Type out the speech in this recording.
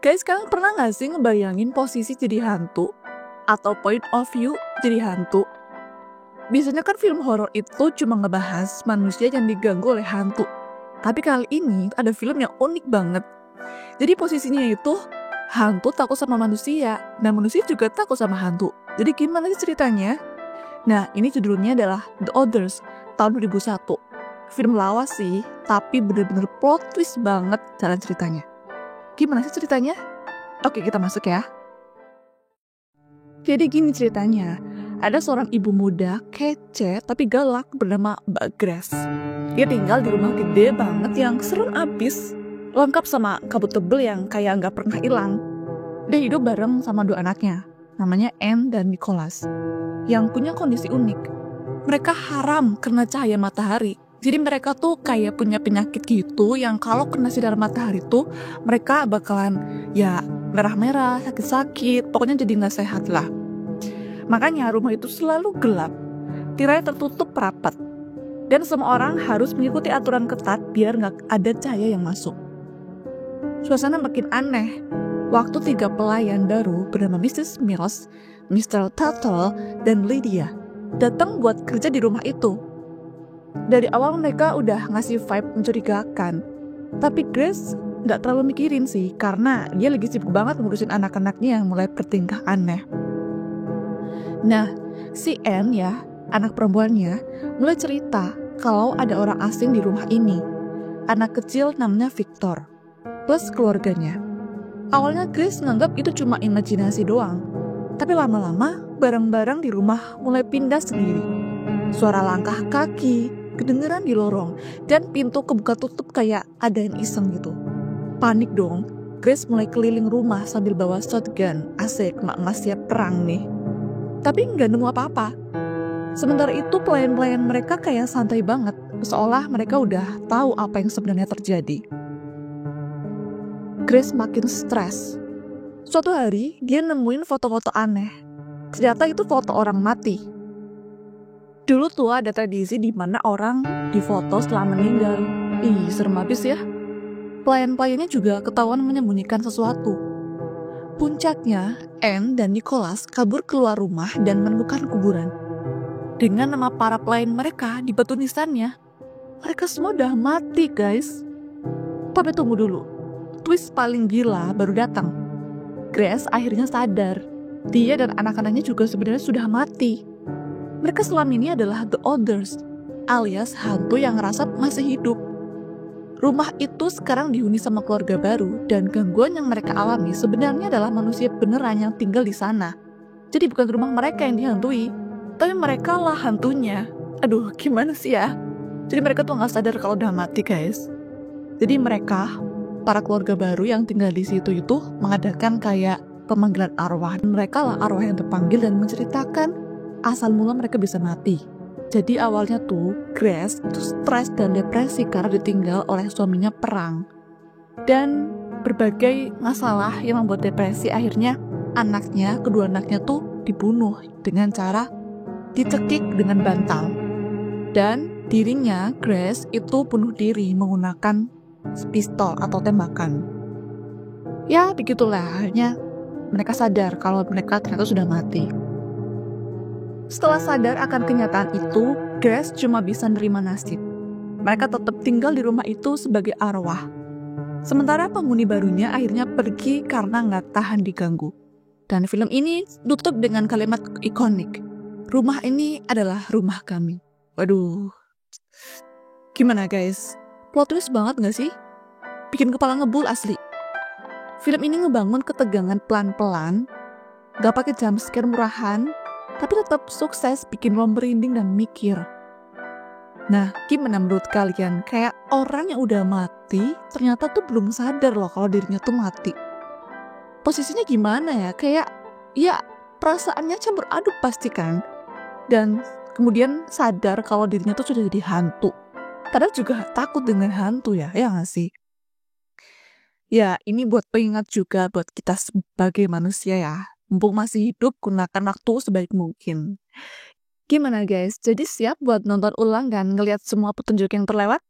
Guys, kalian pernah gak sih ngebayangin posisi jadi hantu? Atau point of view jadi hantu? Biasanya kan film horor itu cuma ngebahas manusia yang diganggu oleh hantu. Tapi kali ini ada film yang unik banget. Jadi posisinya itu hantu takut sama manusia, dan manusia juga takut sama hantu. Jadi gimana sih ceritanya? Nah, ini judulnya adalah The Others, tahun 2001. Film lawas sih, tapi bener-bener plot twist banget jalan ceritanya. Gimana sih ceritanya? Oke, kita masuk ya. Jadi gini ceritanya, ada seorang ibu muda kece tapi galak bernama Mbak Grace. Dia tinggal di rumah gede banget yang serem abis, lengkap sama kabut tebel yang kayak nggak pernah hilang. Dia hidup bareng sama dua anaknya, namanya Anne dan Nicholas, yang punya kondisi unik. Mereka haram kena cahaya matahari. Jadi mereka tuh kayak punya penyakit gitu yang kalau kena sinar matahari tuh mereka bakalan ya merah-merah, sakit-sakit, pokoknya jadi nggak sehat lah. Makanya rumah itu selalu gelap, tirai tertutup rapat, dan semua orang harus mengikuti aturan ketat biar nggak ada cahaya yang masuk. Suasana makin aneh, waktu 3 pelayan baru bernama Mrs. Mills, Mr. Tuttle, dan Lydia datang buat kerja di rumah itu. Dari awal mereka udah ngasih vibe mencurigakan, tapi Grace nggak terlalu mikirin sih, karena dia lagi sibuk banget ngurusin anak-anaknya yang mulai bertingkah aneh. Nah, si Anne ya, anak perempuannya, mulai cerita kalau ada orang asing di rumah ini. Anak kecil namanya Victor, plus keluarganya. Awalnya Grace nganggap itu cuma imajinasi doang, tapi lama-lama barang-barang di rumah mulai pindah sendiri. Suara langkah kaki kedengeran di lorong, dan pintu kebuka tutup kayak ada yang iseng gitu. Panik dong, Grace mulai keliling rumah sambil bawa shotgun. Asik, mak-mak siap perang nih. Tapi nggak nemu apa-apa. Sementara itu pelayan-pelayan mereka kayak santai banget, seolah mereka udah tahu apa yang sebenarnya terjadi. Grace makin stres. Suatu hari dia nemuin foto-foto aneh. Ternyata itu foto orang mati. Dulu tuh ada tradisi di mana orang difoto setelah meninggal. Ih, serem abis ya. Pelayan-pelayannya juga ketahuan menyembunyikan sesuatu. Puncaknya, Anne dan Nicholas kabur keluar rumah dan menemukan kuburan. Dengan nama para pelayan mereka di batu nisannya, mereka semua udah mati, guys. Tapi tunggu dulu, twist paling gila baru datang. Grace akhirnya sadar, dia dan anak-anaknya juga sebenarnya sudah mati. Mereka selama ini adalah The Others, alias hantu yang ngerasa masih hidup. Rumah itu sekarang dihuni sama keluarga baru, dan gangguan yang mereka alami sebenarnya adalah manusia beneran yang tinggal di sana. Jadi bukan rumah mereka yang dihantui, tapi mereka lah hantunya. Aduh, gimana sih ya? Jadi mereka tuh nggak sadar kalau udah mati, guys. Jadi mereka, para keluarga baru yang tinggal di situ itu mengadakan kayak pemanggilan arwah. Mereka lah arwah yang terpanggil dan menceritakan asal mula mereka bisa mati. Jadi awalnya tuh Grace itu stres dan depresi karena ditinggal oleh suaminya perang. Dan berbagai masalah yang membuat depresi, akhirnya kedua anaknya tuh dibunuh dengan cara dicekik dengan bantal. Dan dirinya, Grace, itu bunuh diri menggunakan pistol atau tembakan. Ya begitulah, akhirnya mereka sadar kalau mereka ternyata sudah mati. Setelah sadar akan kenyataan itu, Grace cuma bisa nerima nasib. Mereka tetap tinggal di rumah itu sebagai arwah. Sementara penghuni barunya akhirnya pergi karena nggak tahan diganggu. Dan film ini tutup dengan kalimat ikonik, "Rumah ini adalah rumah kami." Waduh, gimana guys? Plot twist banget nggak sih? Bikin kepala ngebul asli. Film ini ngebangun ketegangan pelan-pelan, gak pakai jumpscare murahan, tapi tetap sukses bikin lo merinding dan mikir. Nah, gimana menurut kalian? Kayak orang yang udah mati ternyata tuh belum sadar loh kalau dirinya tuh mati. Posisinya gimana ya? Kayak ya perasaannya campur aduk pasti kan. Dan kemudian sadar kalau dirinya tuh sudah jadi hantu. Padahal juga takut dengan hantu ya nggak sih? Ya, ini buat pengingat juga buat kita sebagai manusia ya. Mumpung masih hidup, gunakan waktu sebaik mungkin. Gimana guys? Jadi siap buat nonton ulang dan ngeliat semua petunjuk yang terlewat?